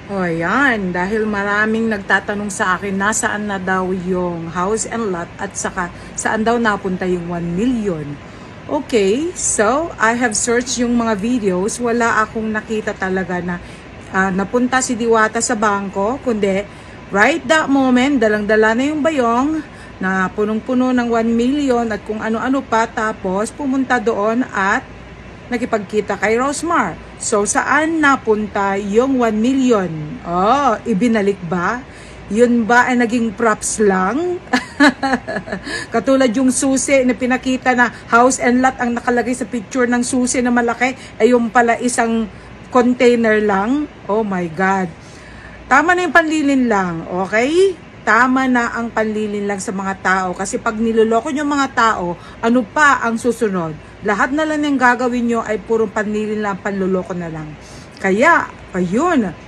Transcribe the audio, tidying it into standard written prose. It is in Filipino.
O ayan, dahil maraming nagtatanong sa akin nasaan na daw yung house and lot at saka saan daw napunta yung 1 million. Okay, so I have searched yung mga videos. Wala akong nakita talaga na napunta si Diwata sa bangko, kundi right that moment, dalang-dala na yung bayong na punong-puno ng 1 million at kung ano-ano pa, tapos pumunta doon at nakipagkita kay Rosmar. So, saan napunta yung 1 million? Oh, ibinalik ba? Yun ba ay naging props lang? Katulad yung susi na pinakita na house and lot ang nakalagay sa picture ng susi na malaki, ay yung pala isang container lang. Oh my God. Tama na yung panlilin lang, okay? Tama na ang panlilin lang sa mga tao. Kasi pag niloloko nyo mga tao, ano pa ang susunod? Lahat na lang yung gagawin nyo ay purong panlilin lang, panloloko na lang. Kaya, ayun,